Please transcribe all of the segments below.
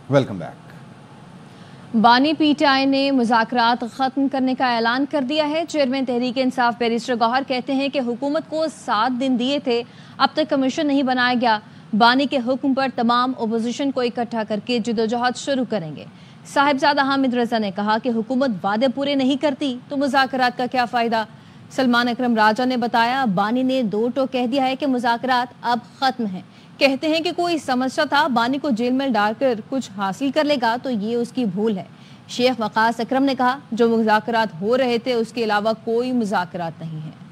Welcome back. बानी PTI ने मुज़ाकरात ख़त्म करने का ऐलान कर दिया है। चेयरमैन तहरीक इंसाफ बैरिस्टर गौहर कहते हैं कि हुकूमत को 7 दिन दिए थे, अब तक कमीशन नहीं बनाया गया। बानी के हुक्म पर तमाम अपोजिशन को इकट्ठा करके जदोजहद शुरू करेंगे। साहिबजादा हामिद रजा ने कहा कि हुकूमत वादे पूरे नहीं करती तो मुज़ाकरात का क्या फ़ायदा। सलमान अकरम राजा ने बताया बानी ने 2 टोक कह दिया है कि मुज़ाकरात अब ख़त्म हैं। कहते हैं कि कोई समझता था बानी को जेल में डालकर कुछ हासिल कर लेगा तो ये उसकी भूल है। शेख वकास अकरम ने कहा जो मुज़ाकरात हो रहे थे उसके अलावा कोई मुज़ाकरात नहीं है।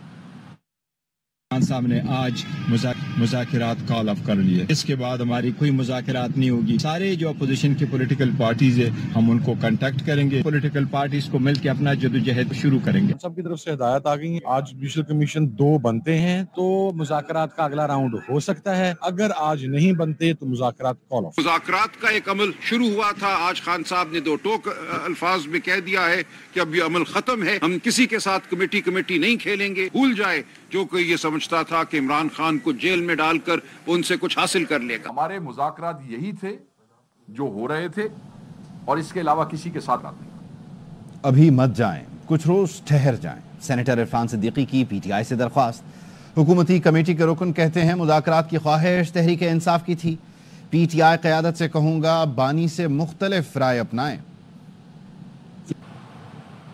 खान साहब ने आज मुज़ाकरात कॉल ऑफ कर लिए, इसके बाद हमारी कोई मुज़ाकरात नहीं होगी। सारे जो अपोजिशन की पॉलिटिकल पार्टीज है हम उनको कांटेक्ट करेंगे, पॉलिटिकल पार्टीज को मिलकर अपना जदोजहद शुरू करेंगे। सबकी तरफ से हिदायत आ गई है। आज जुडिशल कमीशन 2 बनते हैं तो मुज़ाकरात का अगला राउंड हो सकता है, अगर आज नहीं बनते तो मुज़ाकरात कॉल ऑफ। मुज़ाकरात का एक अमल शुरू हुआ था, आज खान साहब ने 2 टोक अल्फाज में कह दिया है कि अब ये अमल खत्म है। हम किसी के साथ कमेटी नहीं खेलेंगे। भूल जाए जो कोई ये समझता था कि इमरान खान को जेल में डालकर उनसे कुछ हासिल कर लेगा। हमारे मुज़ाकरात यही थे जो हो रहे थे और इसके अलावा किसी के साथ नहीं। अभी मत जाएं, कुछ रोज ठहर जाएं। सेनेटर इरफान सिद्दीकी की पीटीआई से दरख्वास्त। हुकूमती कमेटी के रुकन कहते हैं मुज़ाकरात की ख्वाहिश तहरीक इंसाफ की थी। पीटीआई क़यादत से कहूंगा बानी से मुख्तलिफ राय अपनाएं।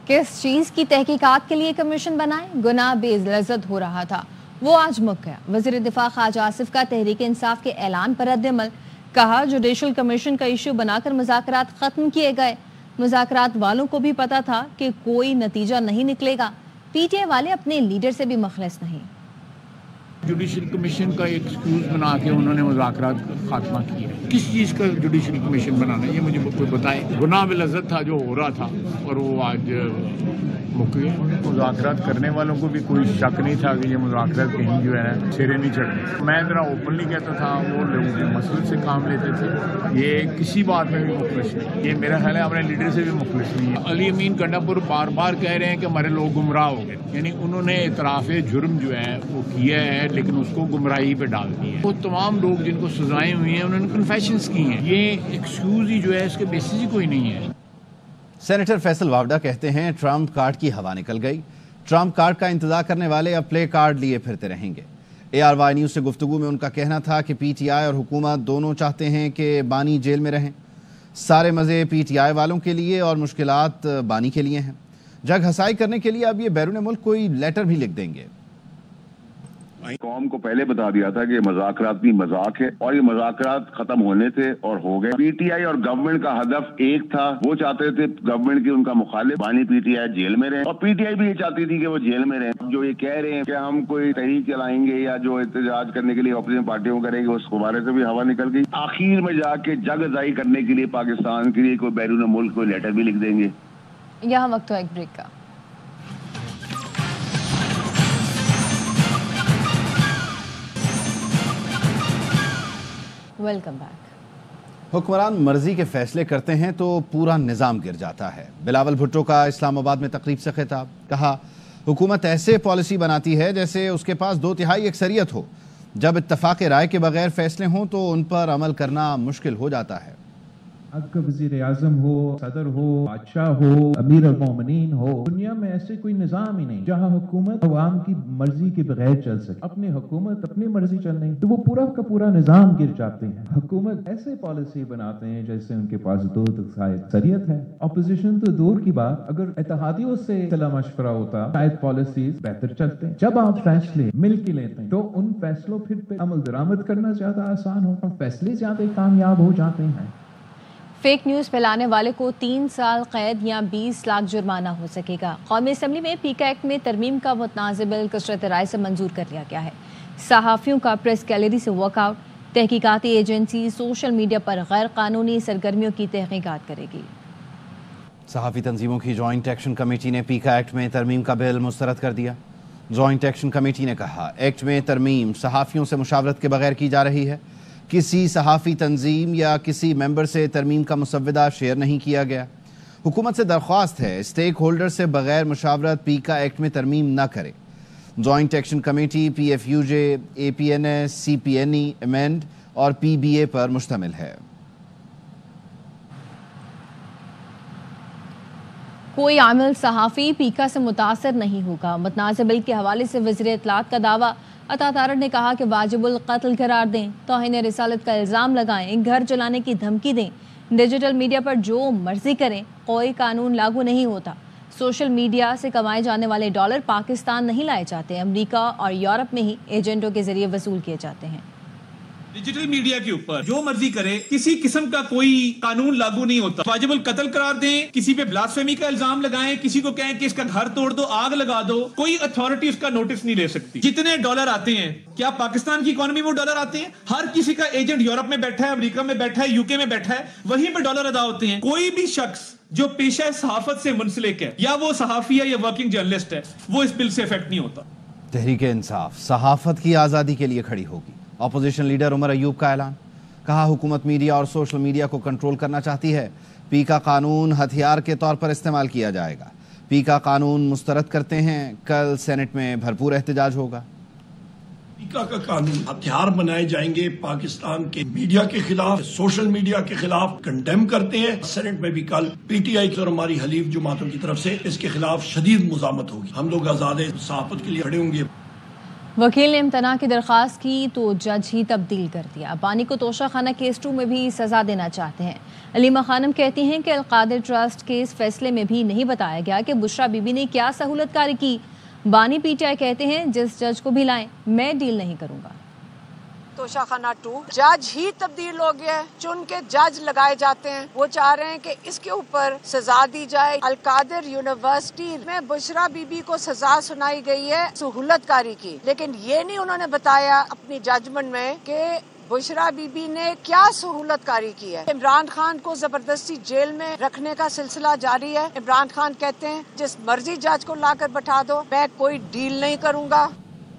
किस चीज की तहकीकात के लिए कमीशन बनाए? गुनाह बेइज्जत हो रहा था, वो आज मुक गया। वज़ीर दिफा ख्वाजा आसिफ का तहरीक इंसाफ के ऐलान पर रद्द-ए-अमल। कहा जुडिशल कमीशन का इशू बनाकर मुज़ाकरात खत्म किए गए। मुज़ाकरात वालों को भी पता था कि कोई नतीजा नहीं निकलेगा। पीटीआई वाले अपने लीडर से भी मुखलिस नहीं। जुडिशल कमीशन का एक एक्सक्यूज बना के उन्होंने मुज़ाकरात का खात्मा किया। किस चीज़ का जुडिशल कमीशन बनाना, ये मुझे कोई बताए। गुनाह बिलज़्ज़त था जो हो रहा था और वो आज मुक गए। मुज़ाकरात करने वालों को भी कोई शक नहीं था कि ये मुज़ाकरात कहीं जो है सिरे नहीं चढ़े। मैं ज़रा ओपनली कहता था, वो लोगों के मसले से काम लेते थे। ये किसी बात में भी मुखलिस नहीं। ये मेरा ख्याल है अपने लीडर से भी मुखलिस नहीं है। अली अमीन गंडापुर बार बार कह रहे हैं कि हमारे लोग गुमराह हो गए, यानी उन्होंने इतराफ़ जुर्म जो है वो किया है लेकिन उसको गुमराही पे डाल दिया है। वो तमाम लोग जिनको सजाएं हुई हैं उन्होंने कन्फेशंस की हैं। ये एक्सक्यूज ही जो है इसके बेसिस ही कोई नहीं है। सेनेटर फैसल वावडा कहते हैं ट्रम्प कार्ड की हवा निकल गई। ट्रम्प कार्ड का इंतजार करने वाले अब प्ले कार्ड लिए फिरते रहेंगे। ARY न्यूज़ से गुफ्तगू में उनका कहना था कि पीटीआई और हुकूमत दोनों चाहते हैं कि बानी जेल में रहें। सारे मज़े पीटीआई वालों के लिए और मुश्किलात बानी के लिए हैं। जग हसाई करने के लिए अब ये बैरून मुल्क कोई लेटर भी लिख देंगे। कौम को पहले बता दिया था कि मुज़ाकरात भी मजाक है और ये मुज़ाकरात खत्म होने थे और हो गए। पीटीआई और गवर्नमेंट का हदफ एक था, वो चाहते थे गवर्नमेंट की उनका मुखालिफ बानी पीटीआई जेल में रहे और पीटीआई भी ये चाहती थी कि वो जेल में रहे। जो ये कह रहे हैं कि हम कोई तहरीक चलाएंगे या जो एहतजाज करने के लिए अपोजिशन पार्टियों करेंगे, उस बारे से भी हवा निकल गई। आखिर में जाके जगज़ाई करने के लिए पाकिस्तान के लिए कोई बैरून मुल्क कोई लेटर भी लिख देंगे। यहाँ वक्त है एक ब्रेक का। Welcome back. हुक्मरान मर्जी के फैसले करते हैं तो पूरा निज़ाम गिर जाता है। बिलावल भुट्टो का इस्लामाबाद में तकरीब से खिताब। कहा हुकूमत ऐसे पॉलिसी बनाती है जैसे उसके पास 2/3 अक्सरियत हो। जब इत्तफाक राय के बगैर फैसले हों तो उन पर अमल करना मुश्किल हो जाता है। आपका वज़ीर आज़म हो, सदर हो, बादशाह हो, अमीर अल-मोमिनीन हो, दुनिया में ऐसे कोई निज़ाम ही नहीं जहाँ हुकूमत अवाम की मर्जी के बगैर चल सके। अपनी हुकूमत अपनी मर्जी चल रही तो वो पूरा का पूरा निज़ाम गिर जाते हैं। हुकूमत ऐसे पॉलिसी बनाते हैं जैसे उनके पास 2/3 अक्सरियत है। अपोजिशन तो दूर की बात, अगर इत्तेहादियों से सलाह मशवरा होता शायद पॉलिसीज बेहतर चलते। जब आप फैसले मिल के लेते हैं तो उन फैसलों पे अमल दरामद करना ज्यादा आसान होता, फैसले ज्यादा कामयाब हो जाते हैं। फेक न्यूज़ फैलाने वाले को 3 साल कैद या 20 लाख जुर्माना हो सकेगा। कौमी असम्बली में पीका एक्ट में तरमीम का मुतनाज़ बिल कसरत राय से मंजूर कर लिया गया है। सहाफ़ियों का प्रेस गैलरी से वॉकआउट। तहकीकाती एजेंसी सोशल मीडिया पर गैर कानूनी सरगर्मियों की तहकीकात करेगी। सहाफ़ी तंजीमों की जॉइंट एक्शन कमेटी ने पीका एक्ट में तरमीम का बिल मुस्तरद कर दिया। जॉइंट एक्शन कमेटी ने कहा एक्ट में तरमीम सहाफ़ियों से मुशावरत के बगैर की जा रही है। किसी सहाफ़ी तंजीम या किसी मेंबर से तरमीम का मुसव्वदा शेयर नहीं किया गया। हुकूमत से दरख्वास्त है स्टेक होल्डर से बगैर मुशावरत पीका एक्ट में तरमीम न करे। Joint action committee PFUJ, APNS, CPNE, amend और PBA पर मुश्तमिल है। کوئی عامل صحافی پیکا سے متاثر نہیں ہوگا. متنازع بل کے حوالے سے وزیر اطلاعات کا دعویٰ. عطا تارڑ نے کہا کہ واجب القتل قرار دیں, توہین رسالت کا الزام لگائیں, گھر جلانے کی دھمکی دیں, ڈیجیٹل میڈیا پر جو مرضی کریں, کوئی قانون لاگو نہیں ہوتا. سوشل میڈیا سے کمائے جانے والے ڈالر پاکستان نہیں لائے جاتے, امریکہ اور یورپ میں ہی ایجنٹوں کے ذریعے وصول کیے جاتے ہیں. ڈیجیٹل میڈیا کے اوپر جو مرضی کرے, کسی قسم کا کوئی قانون لاگو نہیں ہوتا. واجب القتل قرار دیں, کسی پہ بلاسفیمی کا الزام لگائیں, کسی کو کہیں کہ اس کا گھر توڑ دو, آگ لگا دو, کوئی اتھارٹی اس کا نوٹس نہیں لے سکتی. جتنے ڈالر آتے ہیں, کیا پاکستان کی اکانومی میں وہ ڈالر آتے ہیں؟ ہر کسی کا ایجنٹ یورپ میں بیٹھا ہے, امریکہ میں بیٹھا ہے, UK میں بیٹھا ہے, وہیں پہ ڈالر ادا ہوتے ہیں. کوئی بھی شخص جو پیشہ صحافت سے منسلک ہے, یا وہ صحافی ہے یا ورکنگ جرنلسٹ ہے, وہ اس بل سے افیکٹ نہیں ہوتا. تحریک انصاف صحافت کی آزادی کے لیے کھڑی ہوگی. اپوزیشن لیڈر عمر ایوب کا اعلان. کہا حکومت میڈیا اور سوشل میڈیا کو کنٹرول کرنا چاہتی ہے. پی کا قانون ہتھیار کے طور پر استعمال کیا جائے گا. پی کا قانون مسترد کرتے ہیں, کل سینٹ میں بھرپور احتجاج ہوگا. پیکا کا قانون ہتھیار بنائے جائیں گے پاکستان کے میڈیا کے خلاف, سوشل میڈیا کے خلاف. کنڈیم کرتے ہیں. سینٹ میں بھی کل PTI اور ہماری حلیف جماعتوں کی طرف سے اس کے خلاف شدید مزاحمت ہوگی. ہم لوگ آزاد صحافت کے لیے کھڑے ہوں گے. وکیل نے امتناع کی درخواست کی تو جج ہی تبدیل کر دیا. بانی کو توشہ خانہ کیس 2 میں بھی سزا دینا چاہتے ہیں. علیمہ خانم کہتی ہیں کہ القادر ٹرسٹ کیس فیصلے میں بھی نہیں بتایا گیا کہ بشرا بی بی نے کیا سہولت کاری کی. بانی PTI کہتے ہیں جس جج کو بھی لائیں میں ڈیل نہیں کروں گا. توشہ خانہ 2 جج ہی تبدیل ہو گیا ہے, چن کے جج لگائے جاتے ہیں. وہ چاہ رہے ہیں کہ اس کے اوپر سزا دی جائے. القادر یونیورسٹی میں بشرا بی بی کو سزا سنائی گئی ہے سہولت کاری کی, لیکن یہ نہیں انہوں نے بتایا اپنی ججمنٹ میں کہ بشرا بی بی نے کیا سہولت کاری کی ہے. عمران خان کو زبردستی جیل میں رکھنے کا سلسلہ جاری ہے. عمران خان کہتے ہیں جس مرضی جج کو لا کر بٹھا دو, میں کوئی ڈیل نہیں کروں گا.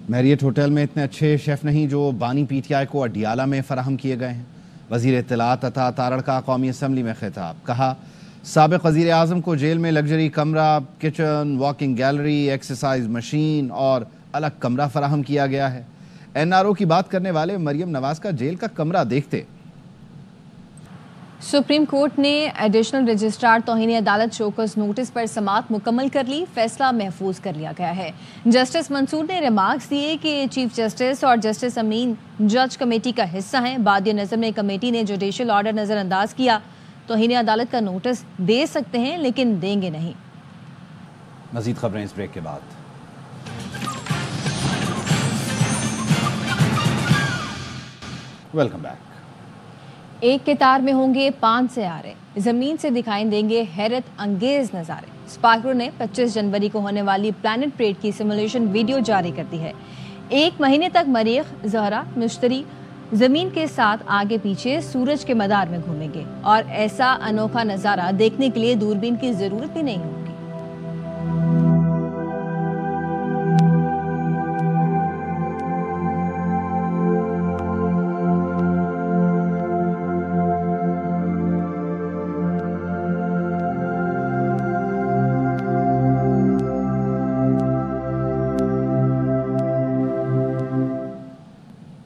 میریٹ ہوٹل میں اتنے اچھے شیف نہیں جو بانی PTI کو اڈیالہ میں فراہم کیے گئے ہیں. وزیر اطلاعات عطا تارڑ کا قومی اسمبلی میں خطاب. کہا سابق وزیر اعظم کو جیل میں لگژری کمرہ, kitchen, walking gallery, exercise machine اور الگ کمرہ فراہم کیا گیا ہے. NRO کی بات کرنے والے مریم نواز کا جیل کا کمرہ دیکھتے. سپریم کورٹ نے ایڈیشنل رجسٹرار توہین عدالت شوکز نوٹس پر سماعت مکمل کر لی. فیصلہ محفوظ کر لیا گیا ہے. جسٹس منصور نے ریمارکس دیے کہ چیف جسٹس اور جسٹس امین جج کمیٹی کا حصہ ہیں. بادی نظر میں کمیٹی نے جوڈیشل آرڈر نظر انداز کیا. توہین عدالت کا نوٹس دے سکتے ہیں لیکن دیں گے نہیں. مزید خبریں اس بریک کے بعد. Welcome back. ایک کتار میں ہوں گے 5 سیارے, زمین سے دکھائی دیں گے حیرت انگیز نظارے. اسپاکرو نے 25 جنوری کو ہونے والی پلانٹ پریڈ کی سیمولیشن ویڈیو جاری کر دی ہے. 1 مہینے تک مریخ, زہرہ, مشتری زمین کے ساتھ آگے پیچھے سورج کے مدار میں گھومیں گے, اور ایسا انوکھا نظارہ دیکھنے کے لیے دوربین کی ضرورت بھی نہیں ہوگی.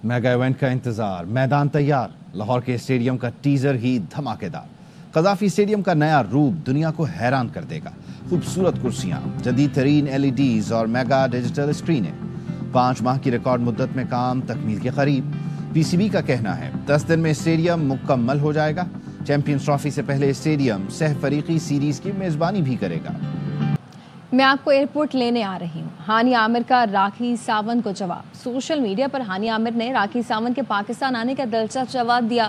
میگا ایونٹ کا انتظار, میدان تیار. لاہور کے اسٹیڈیم کا ٹیزر ہی دھماکے دار. قذافی اسٹیڈیم کا نیا روپ دنیا کو حیران کر دے گا. خوبصورت کرسیاں, جدید ترین LEDs اور میگا ڈیجیٹل اسکرینیں. 5 ماہ کی ریکارڈ مدت میں کام تکمیل کے قریب. PCB کا کہنا ہے 10 دن میں اسٹیڈیم مکمل ہو جائے گا. چیمپئنز ٹرافی سے پہلے اسٹیڈیم سہ فریقی سیریز کی میزبانی بھی کرے گا. میں آپ کو ایئرپورٹ لینے آ رہی ہوں. ہانی عامر کا راکھی ساونت کو جواب. سوشل میڈیا پر ہانی عامر نے راکھی ساونت کے پاکستان آنے کا دلچسپ جواب دیا.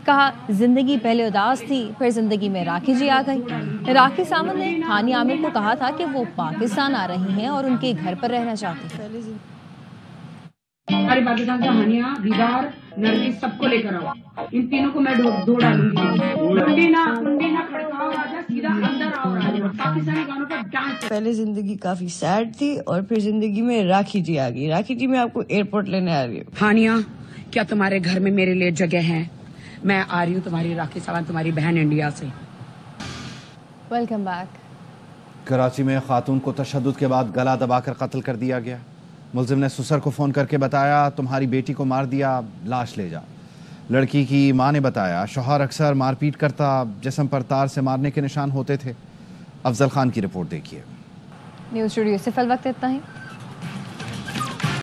کہا زندگی پہلے اداس تھی, پھر زندگی میں راکھی جی آ گئی. راکھی ساونت نے ہانی عامر کو کہا تھا کہ وہ پاکستان آ رہی ہیں اور ان کے گھر پر رہنا چاہتی ہیں. ہمارے پاکستان سے ہانیہ, دیدار, نرگس سب کو لے کر آؤ. ان تینوں کو میں دو ڈالوں گی. پاکستانی گانوں پر ڈانس. پہلے زندگی کافی سیڈ تھی اور پھر زندگی میں راکھی جی آ گئی. راکھی جی میں آپ کو ایئرپورٹ لینے آ رہی ہوں. ہانیہ, کیا تمہارے گھر میں میرے لیے جگہ ہے؟ میں آ رہی ہوں تمہاری راکھی ساونت, تمہاری بہن انڈیا سے. Welcome back. کراچی میں خاتون کو تشدد کے بعد گلا دبا کر قتل کر دیا گیا. ملزم نے سسر کو فون کر کے بتایا تمہاری بیٹی کو مار دیا, لاش لے جا. لڑکی کی ماں نے بتایا شوہر اکثر مار پیٹ کرتا, جسم پر تار سے مارنے کے نشان ہوتے تھے. افضل خان کی رپورٹ دیکھیے۔ نیوز اسٹوڈیو سے فی الوقت اتنا ہی۔